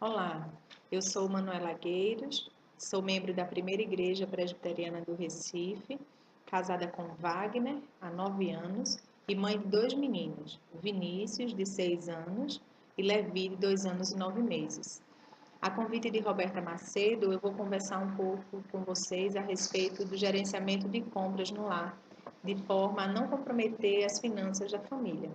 Olá, eu sou Manuela Gueiros, sou membro da Primeira Igreja Presbiteriana do Recife, casada com Wagner há 9 anos e mãe de 2 meninos, Vinícius, de 6 anos, e Levi, de 2 anos e 9 meses. A convite de Roberta Macedo, eu vou conversar um pouco com vocês a respeito do gerenciamento de compras no lar, de forma a não comprometer as finanças da família.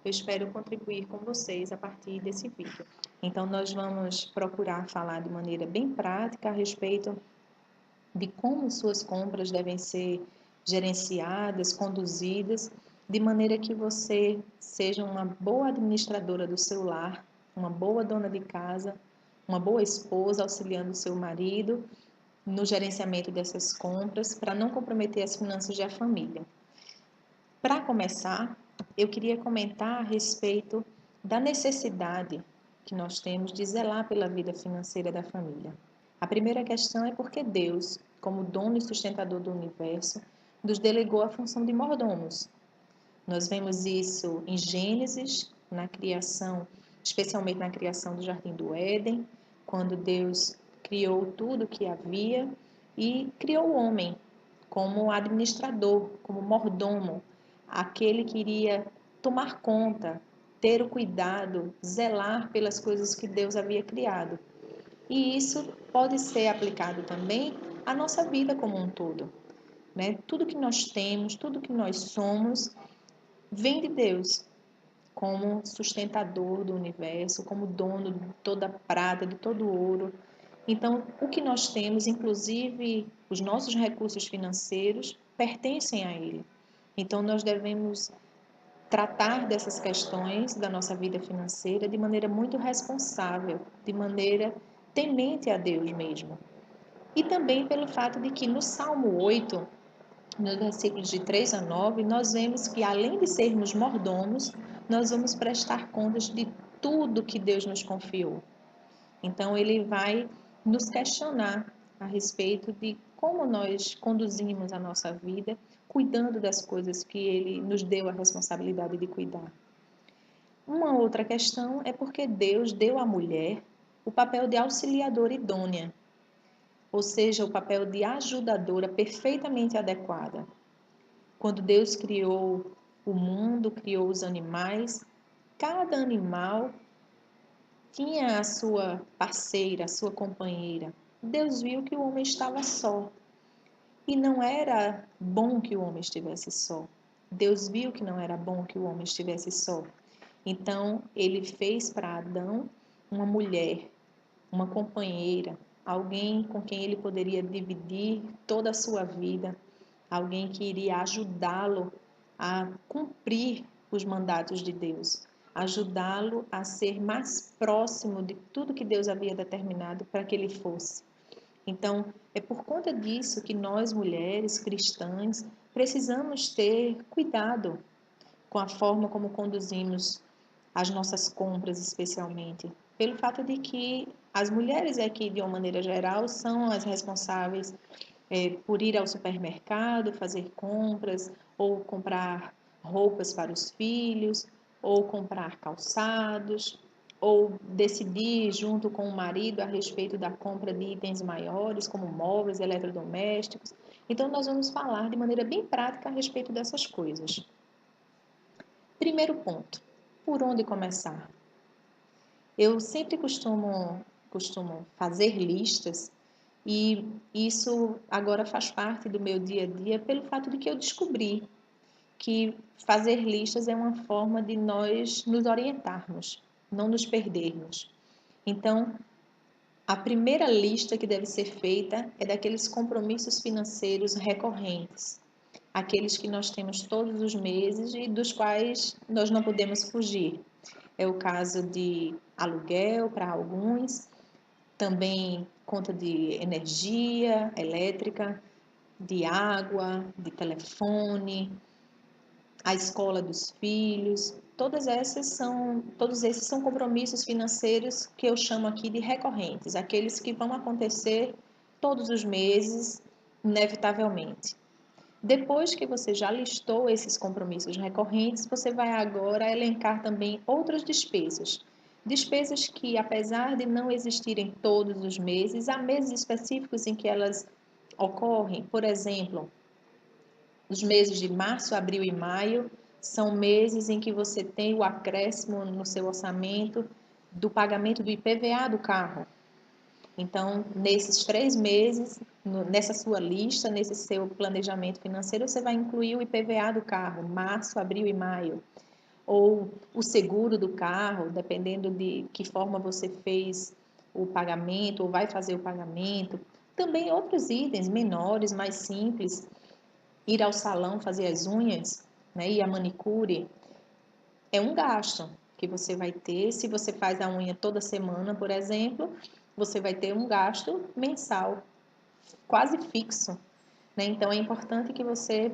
Eu espero contribuir com vocês a partir desse vídeo. Então, nós vamos procurar falar de maneira bem prática a respeito de como suas compras devem ser gerenciadas, conduzidas, de maneira que você seja uma boa administradora do seu lar, uma boa dona de casa, uma boa esposa auxiliando o seu marido no gerenciamento dessas compras, para não comprometer as finanças da família. Para começar, eu queria comentar a respeito da necessidade que nós temos de zelar pela vida financeira da família. A primeira questão é porque Deus, como dono e sustentador do universo, nos delegou a função de mordomos. Nós vemos isso em Gênesis, na criação, especialmente na criação do Jardim do Éden, quando Deus criou tudo o que havia e criou o homem como administrador, como mordomo, aquele que iria tomar conta, ter o cuidado, zelar pelas coisas que Deus havia criado. E isso pode ser aplicado também à nossa vida como um todo, né? Tudo que nós temos, tudo que nós somos, vem de Deus, como sustentador do universo, como dono de toda a prata, de todo o ouro. Então, o que nós temos, inclusive os nossos recursos financeiros, pertencem a Ele. Então, nós devemos tratar dessas questões da nossa vida financeira de maneira muito responsável, de maneira temente a Deus mesmo. E também pelo fato de que no Salmo 8, nos versículos de 3 a 9, nós vemos que além de sermos mordomos, nós vamos prestar contas de tudo que Deus nos confiou. Então, ele vai nos questionar a respeito de como nós conduzimos a nossa vida, cuidando das coisas que ele nos deu a responsabilidade de cuidar. Uma outra questão é porque Deus deu à mulher o papel de auxiliadora idônea, ou seja, o papel de ajudadora perfeitamente adequada. Quando Deus criou o mundo, criou os animais, cada animal tinha a sua parceira, a sua companheira. Deus viu que o homem estava só. E não era bom que o homem estivesse só. Deus viu que não era bom que o homem estivesse só. Então, ele fez para Adão uma mulher, uma companheira, alguém com quem ele poderia dividir toda a sua vida, alguém que iria ajudá-lo a cumprir os mandatos de Deus, ajudá-lo a ser mais próximo de tudo que Deus havia determinado para que ele fosse. Então, é por conta disso que nós, mulheres cristãs, precisamos ter cuidado com a forma como conduzimos as nossas compras, especialmente, pelo fato de que as mulheres aqui, de uma maneira geral, são as responsáveis por ir ao supermercado, fazer compras, ou comprar roupas para os filhos, ou comprar calçados, ou decidir junto com o marido a respeito da compra de itens maiores, como móveis, eletrodomésticos. Então, nós vamos falar de maneira bem prática a respeito dessas coisas. Primeiro ponto, por onde começar? Eu sempre costumo fazer listas e isso agora faz parte do meu dia a dia pelo fato de que eu descobri que fazer listas é uma forma de nós nos orientarmos, não nos perdermos. Então, a primeira lista que deve ser feita é daqueles compromissos financeiros recorrentes, aqueles que nós temos todos os meses e dos quais nós não podemos fugir. É o caso de aluguel para alguns, também conta de energia elétrica, de água, de telefone, a escola dos filhos. Todos esses são compromissos financeiros que eu chamo aqui de recorrentes, aqueles que vão acontecer todos os meses, inevitavelmente. Depois que você já listou esses compromissos recorrentes, você vai agora elencar também outras despesas. Despesas que, apesar de não existirem todos os meses, há meses específicos em que elas ocorrem. Por exemplo, os meses de março, abril e maio são meses em que você tem o acréscimo no seu orçamento do pagamento do IPVA do carro. Então, nesses 3 meses, nessa sua lista, nesse seu planejamento financeiro, você vai incluir o IPVA do carro, março, abril e maio. Ou o seguro do carro, dependendo de que forma você fez o pagamento ou vai fazer o pagamento. Também outros itens menores, mais simples, ir ao salão fazer as unhas, né, e a manicure, é um gasto que você vai ter. Se você faz a unha toda semana, por exemplo, você vai ter um gasto mensal, quase fixo, né? Então é importante que você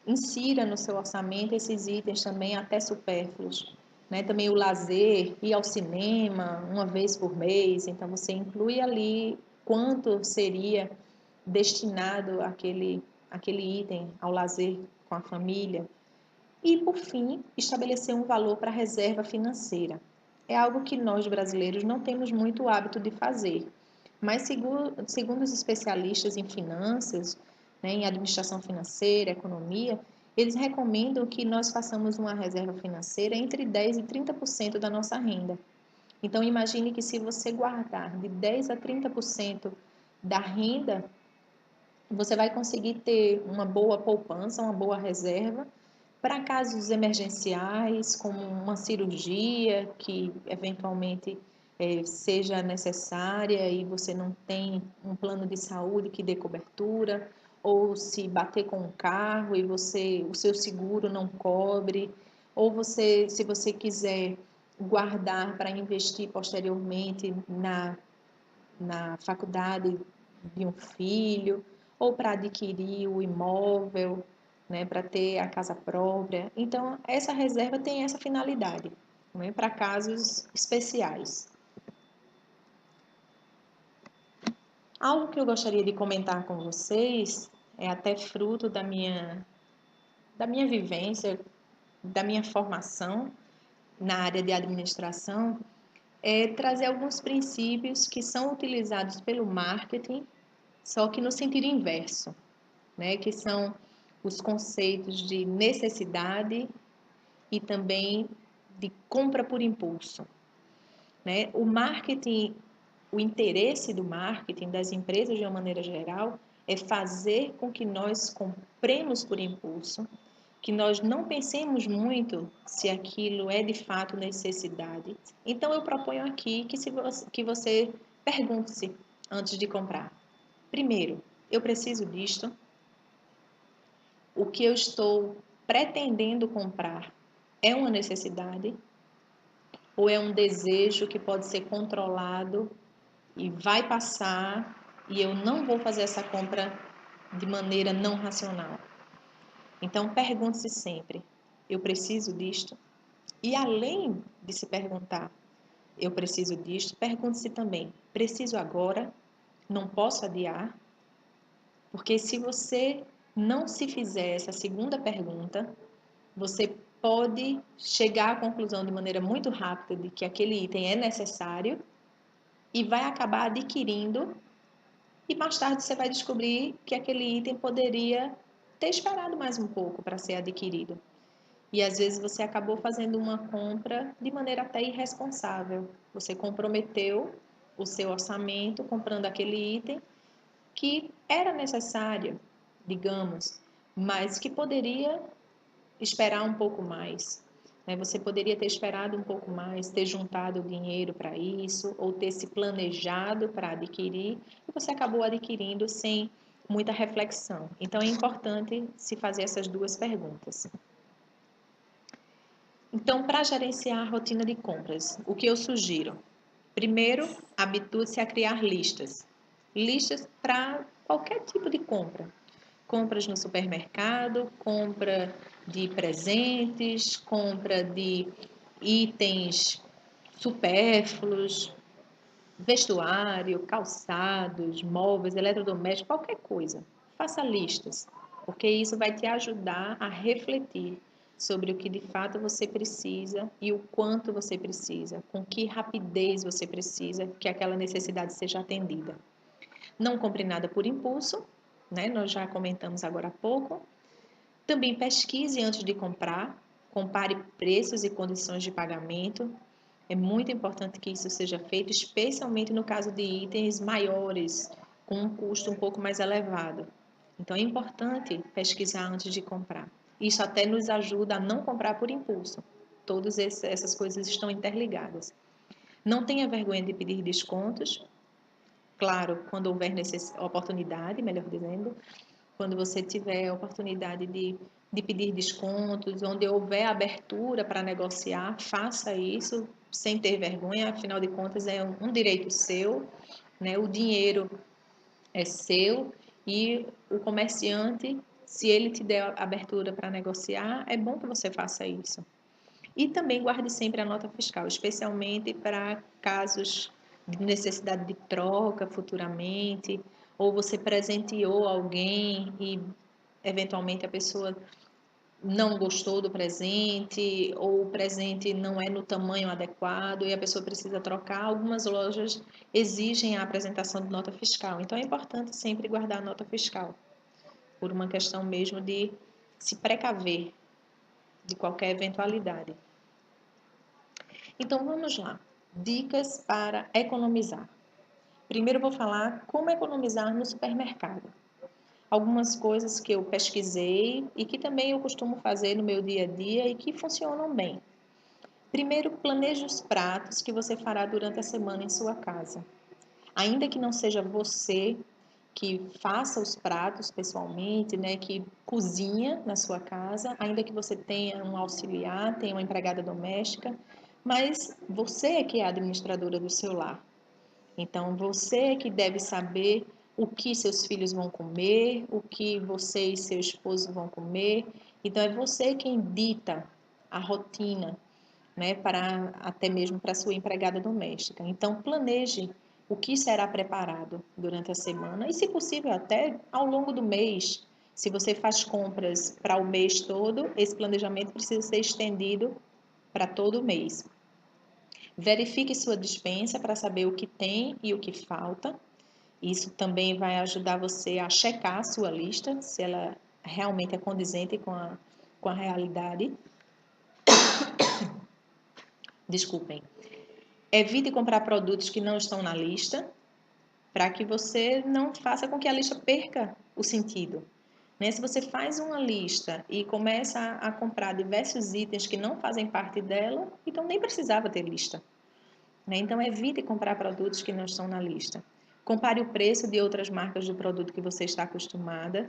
insira no seu orçamento esses itens também até supérfluos, né? Também o lazer, ir ao cinema uma vez por mês, então você inclui ali quanto seria destinado aquele item ao lazer com a família. E, por fim, estabelecer um valor para a reserva financeira. É algo que nós brasileiros não temos muito hábito de fazer, mas segundo os especialistas em finanças, né, em administração financeira, economia, eles recomendam que nós façamos uma reserva financeira entre 10% e 30% da nossa renda. Então, imagine que se você guardar de 10% a 30% da renda, você vai conseguir ter uma boa poupança, uma boa reserva para casos emergenciais, como uma cirurgia que eventualmente seja necessária e você não tem um plano de saúde que dê cobertura, ou se bater com um carro e o seu seguro não cobre, ou se você quiser guardar para investir posteriormente na faculdade de um filho, ou para adquirir o imóvel, né, para ter a casa própria. Então, essa reserva tem essa finalidade, né, para casos especiais. Algo que eu gostaria de comentar com vocês, é até fruto da minha vivência, da minha formação na área de administração, é trazer alguns princípios que são utilizados pelo marketing, só que no sentido inverso, né, que são os conceitos de necessidade e também de compra por impulso, né? O marketing, o interesse do marketing das empresas de uma maneira geral é fazer com que nós compremos por impulso, que nós não pensemos muito se aquilo é de fato necessidade. Então eu proponho aqui que você pergunte-se antes de comprar. Primeiro, eu preciso disto? O que eu estou pretendendo comprar é uma necessidade ou é um desejo que pode ser controlado e vai passar e eu não vou fazer essa compra de maneira não racional? Então, pergunte-se sempre: eu preciso disto? E além de se perguntar, eu preciso disto, pergunte-se também: preciso agora? Não posso adiar? Porque se você não se fizer essa segunda pergunta, você pode chegar à conclusão de maneira muito rápida de que aquele item é necessário e vai acabar adquirindo, e mais tarde você vai descobrir que aquele item poderia ter esperado mais um pouco para ser adquirido. E às vezes você acabou fazendo uma compra de maneira até irresponsável. Você comprometeu o seu orçamento comprando aquele item que era necessário, digamos, mas que poderia esperar um pouco mais, né? Você poderia ter esperado um pouco mais, ter juntado dinheiro para isso, ou ter se planejado para adquirir, e você acabou adquirindo sem muita reflexão. Então, é importante se fazer essas duas perguntas. Então, para gerenciar a rotina de compras, o que eu sugiro? Primeiro, habitue-se a criar listas. Listas para qualquer tipo de compra. Compras no supermercado, compra de presentes, compra de itens supérfluos, vestuário, calçados, móveis, eletrodomésticos, qualquer coisa. Faça listas, porque isso vai te ajudar a refletir sobre o que de fato você precisa e o quanto você precisa, com que rapidez você precisa que aquela necessidade seja atendida. Não compre nada por impulso, né? Nós já comentamos agora há pouco. Também pesquise antes de comprar, compare preços e condições de pagamento. É muito importante que isso seja feito, especialmente no caso de itens maiores, com um custo um pouco mais elevado. Então é importante pesquisar antes de comprar. Isso até nos ajuda a não comprar por impulso. Todas essas coisas estão interligadas. Não tenha vergonha de pedir descontos. Claro, quando houver oportunidade, melhor dizendo, quando você tiver a oportunidade de pedir descontos, onde houver abertura para negociar, faça isso sem ter vergonha, afinal de contas é um direito seu, né? O dinheiro é seu e o comerciante, se ele te der abertura para negociar, é bom que você faça isso. E também guarde sempre a nota fiscal, especialmente para casos de necessidade de troca futuramente, ou você presenteou alguém e eventualmente a pessoa não gostou do presente, ou o presente não é no tamanho adequado e a pessoa precisa trocar. Algumas lojas exigem a apresentação de nota fiscal, então é importante sempre guardar a nota fiscal, por uma questão mesmo de se precaver de qualquer eventualidade. Então vamos lá, dicas para economizar. Primeiro eu vou falar como economizar no supermercado. Algumas coisas que eu pesquisei e que também eu costumo fazer no meu dia a dia e que funcionam bem. Primeiro, planeje os pratos que você fará durante a semana em sua casa. Ainda que não seja você que faça os pratos pessoalmente, né, que cozinha na sua casa, ainda que você tenha um auxiliar, tenha uma empregada doméstica, mas você é que é a administradora do seu lar. Então, você é que deve saber o que seus filhos vão comer, o que você e seu esposo vão comer. Então, é você quem dita a rotina, né, para até mesmo para sua empregada doméstica. Então, planeje o que será preparado durante a semana e, se possível, até ao longo do mês. Se você faz compras para o mês todo, esse planejamento precisa ser estendido para todo o mês. Verifique sua despensa para saber o que tem e o que falta. Isso também vai ajudar você a checar a sua lista, se ela realmente é condizente com a realidade. Desculpem. Evite comprar produtos que não estão na lista, para que você não faça com que a lista perca o sentido. Né? Se você faz uma lista e começa a comprar diversos itens que não fazem parte dela, então nem precisava ter lista. Né? Então, evite comprar produtos que não estão na lista. Compare o preço de outras marcas do produto que você está acostumada.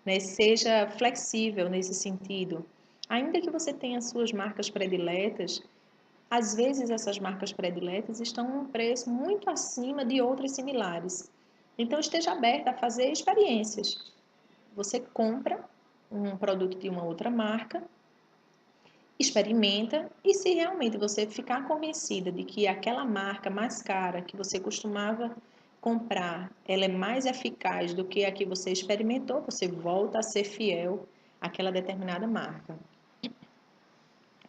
Né? Seja flexível nesse sentido. Ainda que você tenha suas marcas prediletas, às vezes essas marcas prediletas estão num preço muito acima de outras similares. Então, esteja aberta a fazer experiências. Você compra um produto de uma outra marca, experimenta e, se realmente você ficar convencida de que aquela marca mais cara que você costumava comprar, ela é mais eficaz do que a que você experimentou, você volta a ser fiel àquela determinada marca.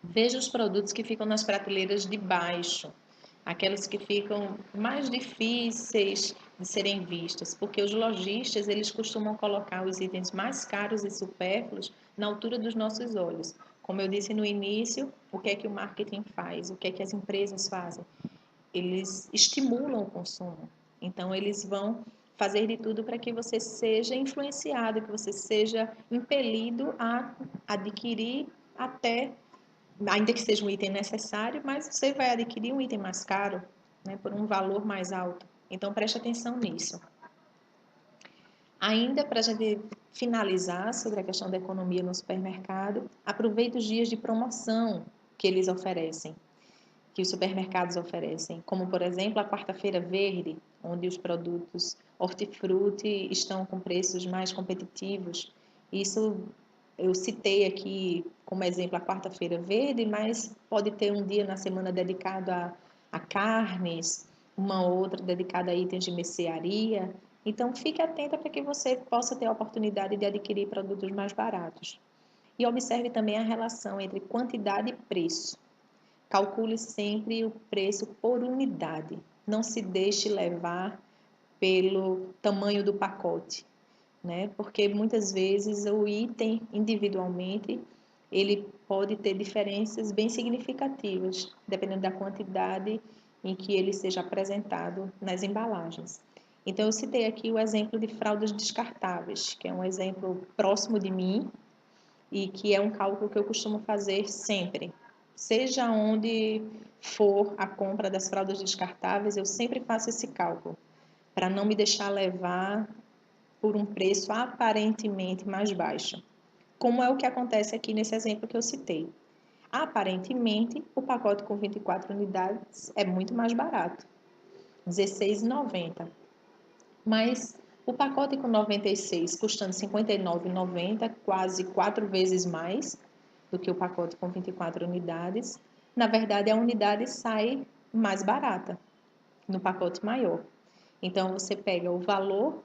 Veja os produtos que ficam nas prateleiras de baixo, aquelas que ficam mais difíceis de serem vistas, porque os lojistas, eles costumam colocar os itens mais caros e supérfluos na altura dos nossos olhos. Como eu disse no início, o que é que o marketing faz? O que é que as empresas fazem? Eles estimulam o consumo. Então, eles vão fazer de tudo para que você seja influenciado, que você seja impelido a adquirir até, ainda que seja um item necessário, mas você vai adquirir um item mais caro, né, por um valor mais alto. Então, preste atenção nisso. Ainda para a gente finalizar sobre a questão da economia no supermercado, aproveite os dias de promoção que eles oferecem, que os supermercados oferecem, como, por exemplo, a quarta-feira verde, onde os produtos hortifruti estão com preços mais competitivos. Isso eu citei aqui como exemplo a quarta-feira verde, mas pode ter um dia na semana dedicado a carnes, uma outra dedicada a itens de mercearia. Então, fique atenta para que você possa ter a oportunidade de adquirir produtos mais baratos. E observe também a relação entre quantidade e preço. Calcule sempre o preço por unidade. Não se deixe levar pelo tamanho do pacote, né? Porque muitas vezes o item individualmente ele pode ter diferenças bem significativas, dependendo da quantidade em que ele seja apresentado nas embalagens. Então, eu citei aqui o exemplo de fraldas descartáveis, que é um exemplo próximo de mim e que é um cálculo que eu costumo fazer sempre. Seja onde for a compra das fraldas descartáveis, eu sempre faço esse cálculo, para não me deixar levar por um preço aparentemente mais baixo, como é o que acontece aqui nesse exemplo que eu citei. Aparentemente, o pacote com 24 unidades é muito mais barato, R$16,90. Mas o pacote com 96 custando R$ 59,90, quase 4 vezes mais do que o pacote com 24 unidades, na verdade a unidade sai mais barata no pacote maior. Então você pega o valor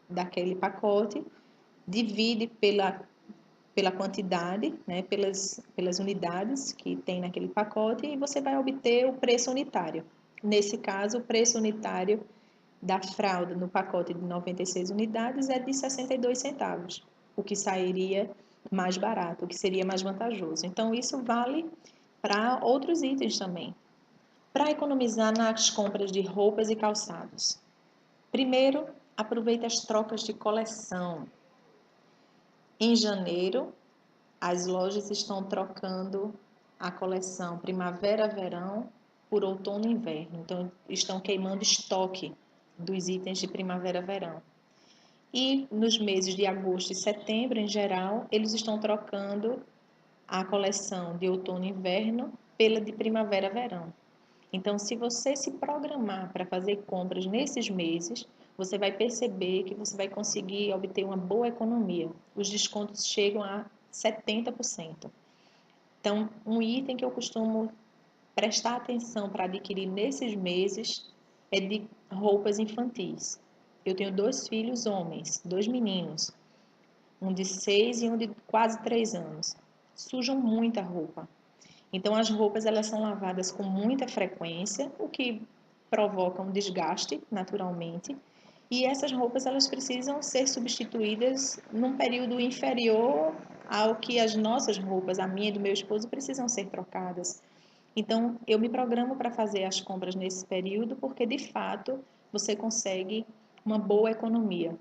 daquele pacote, divide pela quantidade, né, pelas unidades que tem naquele pacote e você vai obter o preço unitário. Nesse caso, o preço unitário da fralda no pacote de 96 unidades é de 62 centavos, o que sairia mais barato, o que seria mais vantajoso. Então, isso vale para outros itens também. Para economizar nas compras de roupas e calçados. Primeiro, aproveite as trocas de coleção. Em janeiro, as lojas estão trocando a coleção primavera-verão por outono e inverno. Então, estão queimando estoque dos itens de primavera-verão. E nos meses de agosto e setembro, em geral, eles estão trocando a coleção de outono e inverno pela de primavera-verão. Então, se você se programar para fazer compras nesses meses, você vai perceber que você vai conseguir obter uma boa economia. Os descontos chegam a 70%. Então, um item que eu costumo prestar atenção para adquirir nesses meses é de roupas infantis. Eu tenho 2 filhos homens, 2 meninos, um de 6 e um de quase 3 anos. Sujam muita roupa. Então, as roupas elas são lavadas com muita frequência, o que provoca um desgaste, naturalmente. E essas roupas elas precisam ser substituídas num período inferior ao que as nossas roupas, a minha e do meu esposo, precisam ser trocadas. Então, eu me programo para fazer as compras nesse período, porque de fato você consegue uma boa economia.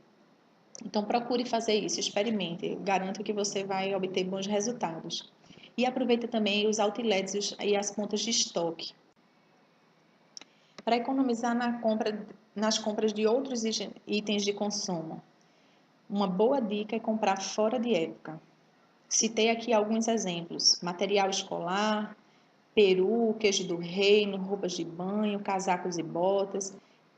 Então, procure fazer isso, experimente. Eu garanto que você vai obter bons resultados. E aproveita também os outlets e as pontas de estoque. Para economizar nas compras de outros itens de consumo. Uma boa dica é comprar fora de época. Citei aqui alguns exemplos: material escolar, peru, queijo do reino, roupas de banho, casacos e botas.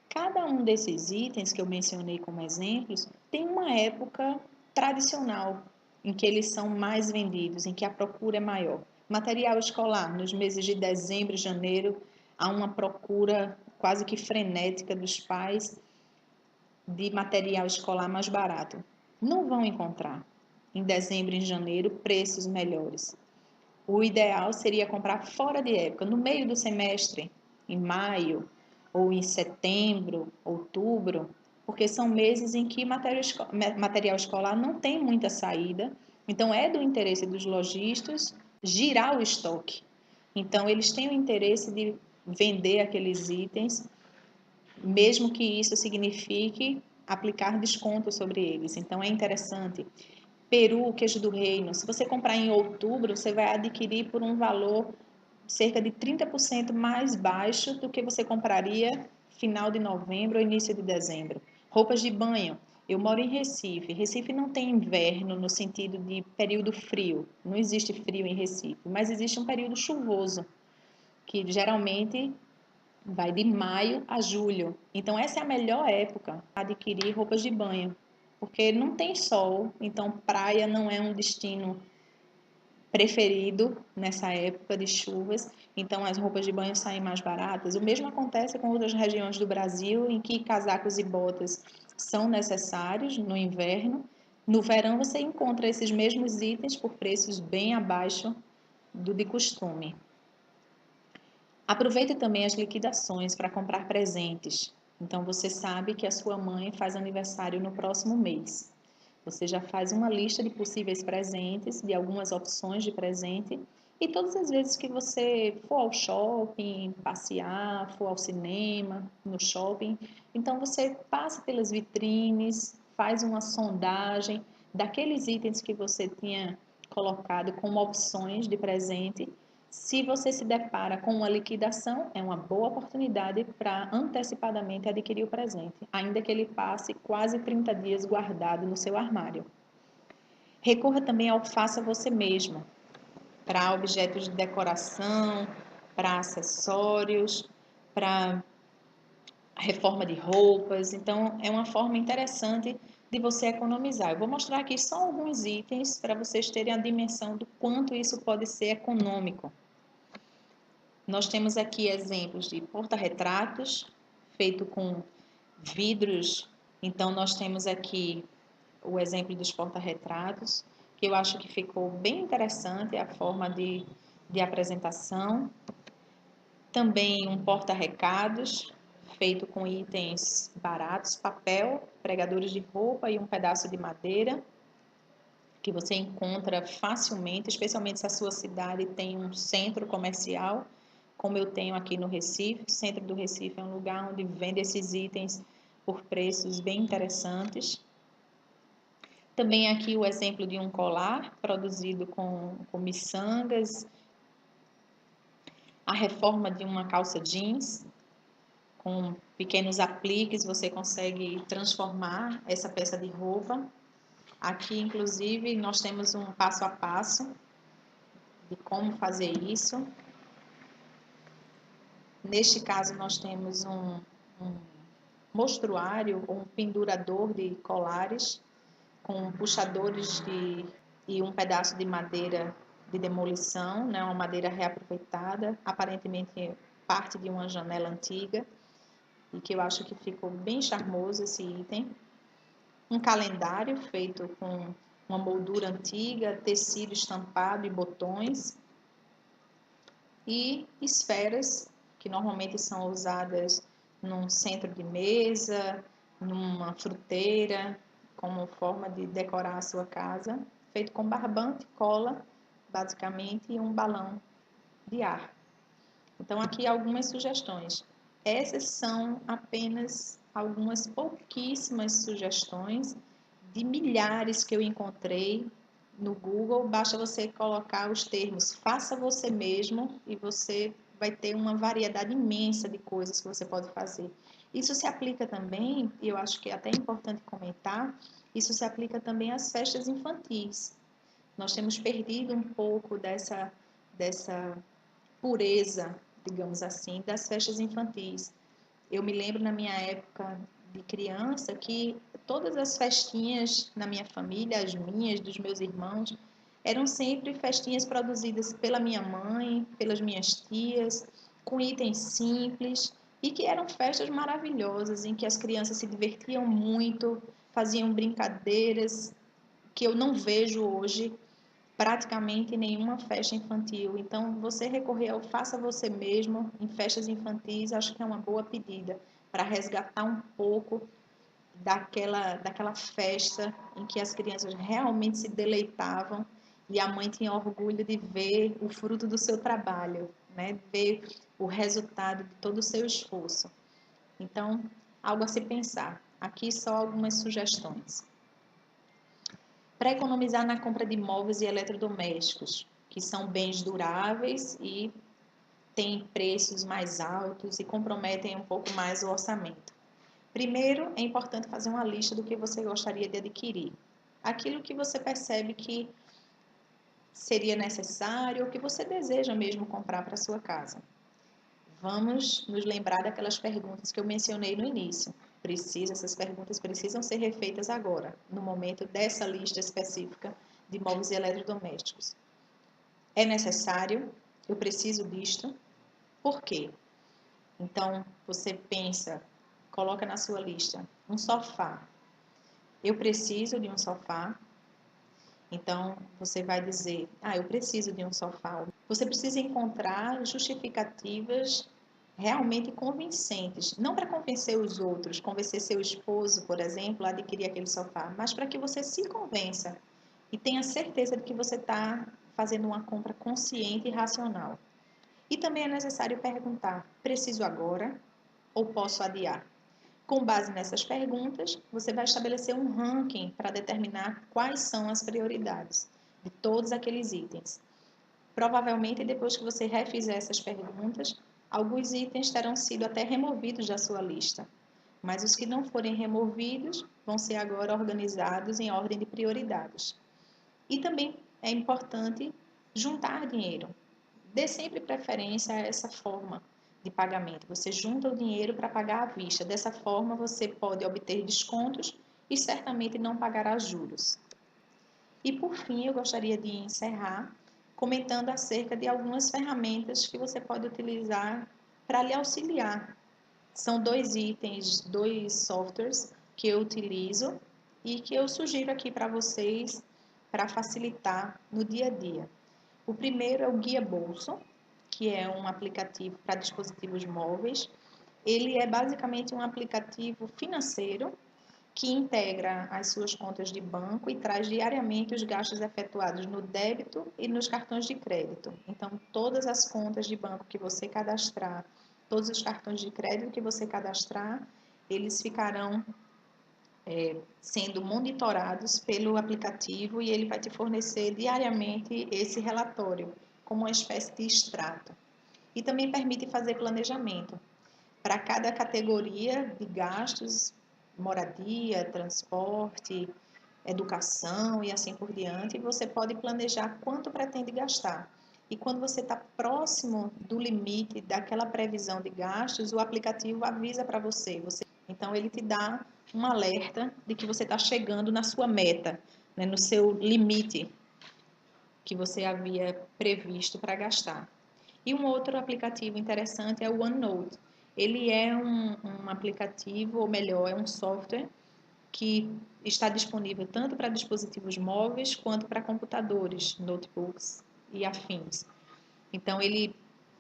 Cada um desses itens que eu mencionei como exemplos tem uma época tradicional em que eles são mais vendidos, em que a procura é maior. Material escolar, nos meses de dezembro e janeiro, há uma procura quase que frenética dos pais de material escolar mais barato. Não vão encontrar em dezembro e em janeiro preços melhores. O ideal seria comprar fora de época, no meio do semestre, em maio ou em setembro, outubro, porque são meses em que material escolar não tem muita saída, então é do interesse dos lojistas girar o estoque. Então eles têm o interesse de vender aqueles itens, mesmo que isso signifique aplicar desconto sobre eles. Então é interessante. Peru, queijo do reino, se você comprar em outubro, você vai adquirir por um valor cerca de 30% mais baixo do que você compraria final de novembro ou início de dezembro. Roupas de banho. Eu moro em Recife. Recife não tem inverno no sentido de período frio. Não existe frio em Recife, mas existe um período chuvoso, que geralmente vai de maio a julho. Então, essa é a melhor época para adquirir roupas de banho, porque não tem sol, então praia não é um destino preferido nessa época de chuvas, então as roupas de banho saem mais baratas. O mesmo acontece com outras regiões do Brasil, em que casacos e botas são necessários no inverno, No verão você encontra esses mesmos itens por preços bem abaixo do de costume. Aproveite também as liquidações para comprar presentes. Então você sabe que a sua mãe faz aniversário no próximo mês. Você já faz uma lista de possíveis presentes, de algumas opções de presente, e todas as vezes que você for ao shopping, passear, for ao cinema, no shopping, então você passa pelas vitrines, faz uma sondagem daqueles itens que você tinha colocado como opções de presente. Se você se depara com uma liquidação, é uma boa oportunidade para antecipadamente adquirir o presente, ainda que ele passe quase 30 dias guardado no seu armário. Recorra também ao faça você mesmo, para objetos de decoração, para acessórios, para reforma de roupas. Então, é uma forma interessante de você economizar. Eu vou mostrar aqui só alguns itens para vocês terem a dimensão do quanto isso pode ser econômico. Nós temos aqui exemplos de porta-retratos, feito com vidros. Então, nós temos aqui o exemplo dos porta-retratos, que eu acho que ficou bem interessante a forma de apresentação. Também um porta-recados, feito com itens baratos, papel, pregadores de roupa e um pedaço de madeira, que você encontra facilmente, especialmente se a sua cidade tem um centro comercial, como eu tenho aqui no Recife. O centro do Recife é um lugar onde vende esses itens por preços bem interessantes. Também aqui o exemplo de um colar produzido com miçangas, a reforma de uma calça jeans, com pequenos apliques você consegue transformar essa peça de roupa. Aqui, inclusive, nós temos um passo a passo de como fazer isso. Neste caso, nós temos um mostruário, um pendurador de colares, com puxadores e um pedaço de madeira de demolição, né, uma madeira reaproveitada, aparentemente parte de uma janela antiga, e que eu acho que ficou bem charmoso esse item. Um calendário feito com uma moldura antiga, tecido estampado e botões, e esferas, que normalmente são usadas num centro de mesa, numa fruteira, como forma de decorar a sua casa, feito com barbante, cola, basicamente, e um balão de ar. Então, aqui algumas sugestões. Essas são apenas algumas pouquíssimas sugestões de milhares que eu encontrei no Google. Basta você colocar os termos faça você mesmo e você vai ter uma variedade imensa de coisas que você pode fazer. Isso se aplica também, e eu acho que é até importante comentar, isso se aplica também às festas infantis. Nós temos perdido um pouco dessa pureza, digamos assim, das festas infantis. Eu me lembro na minha época de criança que todas as festinhas na minha família, as minhas, dos meus irmãos, eram sempre festinhas produzidas pela minha mãe, pelas minhas tias, com itens simples e que eram festas maravilhosas em que as crianças se divertiam muito, faziam brincadeiras que eu não vejo hoje praticamente nenhuma festa infantil. Então, você recorrer ao faça você mesmo em festas infantis, acho que é uma boa pedida para resgatar um pouco daquela festa em que as crianças realmente se deleitavam e a mãe tinha orgulho de ver o fruto do seu trabalho, né? Ver o resultado de todo o seu esforço. Então, algo a se pensar. Aqui só algumas sugestões. Para economizar na compra de móveis e eletrodomésticos, que são bens duráveis e têm preços mais altos e comprometem um pouco mais o orçamento. Primeiro, é importante fazer uma lista do que você gostaria de adquirir. Aquilo que você percebe que seria necessário ou que você deseja mesmo comprar para a sua casa. Vamos nos lembrar daquelas perguntas que eu mencionei no início. Essas perguntas precisam ser refeitas agora, no momento dessa lista específica de móveis e eletrodomésticos. É necessário? Eu preciso disto? Por quê? Então, você pensa, coloca na sua lista, um sofá. Eu preciso de um sofá. Então, você vai dizer, eu preciso de um sofá. Você precisa encontrar justificativas realmente convincentes, não para convencer os outros, convencer seu esposo, por exemplo, a adquirir aquele sofá, mas para que você se convença e tenha certeza de que você está fazendo uma compra consciente e racional. E também é necessário perguntar: preciso agora ou posso adiar? Com base nessas perguntas, você vai estabelecer um ranking para determinar quais são as prioridades de todos aqueles itens. Provavelmente, depois que você refizer essas perguntas, alguns itens terão sido até removidos da sua lista, mas os que não forem removidos vão ser agora organizados em ordem de prioridades. E também é importante juntar dinheiro. Dê sempre preferência a essa forma de pagamento. Você junta o dinheiro para pagar à vista. Dessa forma, você pode obter descontos e certamente não pagará juros. E por fim, eu gostaria de encerrar comentando acerca de algumas ferramentas que você pode utilizar para lhe auxiliar. São 2 itens, 2 softwares que eu utilizo e que eu sugiro aqui para vocês para facilitar no dia a dia. O primeiro é o Guia Bolso, que é um aplicativo para dispositivos móveis. Ele é basicamente um aplicativo financeiro que integra as suas contas de banco e traz diariamente os gastos efetuados no débito e nos cartões de crédito. Então, todas as contas de banco que você cadastrar, todos os cartões de crédito que você cadastrar, eles ficarão sendo monitorados pelo aplicativo e ele vai te fornecer diariamente esse relatório, como uma espécie de extrato. E também permite fazer planejamento. Para cada categoria de gastos, moradia, transporte, educação e assim por diante, você pode planejar quanto pretende gastar. E quando você está próximo do limite daquela previsão de gastos, o aplicativo avisa para você. Então, ele te dá um alerta de que você está chegando na sua meta, né, no seu limite que você havia previsto para gastar. E um outro aplicativo interessante é o OneNote. Ele é um aplicativo, ou melhor, é um software que está disponível tanto para dispositivos móveis quanto para computadores, notebooks e afins. Então, ele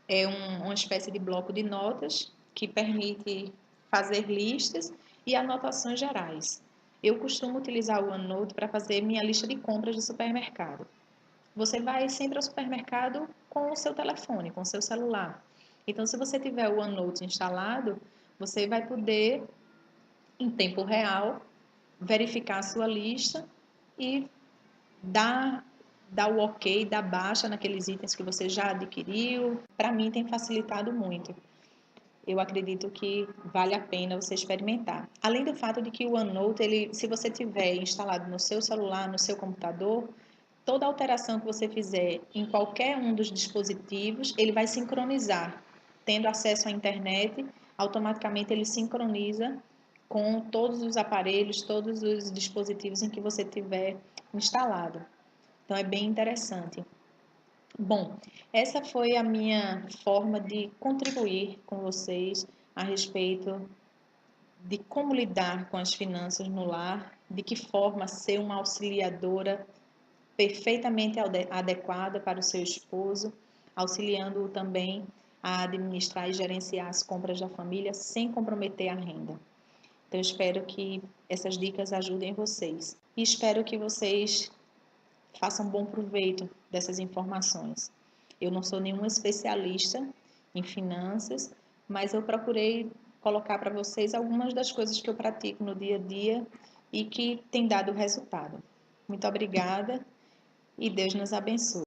é uma espécie de bloco de notas que permite fazer listas e anotações gerais. Eu costumo utilizar o OneNote para fazer minha lista de compras de supermercado. Você vai sempre ao supermercado com o seu telefone, com o seu celular. Então, se você tiver o OneNote instalado, você vai poder, em tempo real, verificar a sua lista e dar o ok, dar baixa naqueles itens que você já adquiriu. Para mim, tem facilitado muito. Eu acredito que vale a pena você experimentar. Além do fato de que o OneNote, se você tiver instalado no seu celular, no seu computador, toda alteração que você fizer em qualquer um dos dispositivos, ele vai sincronizar. Tendo acesso à internet, automaticamente ele sincroniza com todos os aparelhos, todos os dispositivos em que você tiver instalado. Então, é bem interessante. Bom, essa foi a minha forma de contribuir com vocês a respeito de como lidar com as finanças no lar, de que forma ser uma auxiliadora perfeitamente adequada para o seu esposo, auxiliando-o também a administrar e gerenciar as compras da família sem comprometer a renda. Então, espero que essas dicas ajudem vocês e espero que vocês façam bom proveito dessas informações. Eu não sou nenhuma especialista em finanças, mas eu procurei colocar para vocês algumas das coisas que eu pratico no dia a dia e que tem dado resultado. Muito obrigada e Deus nos abençoe.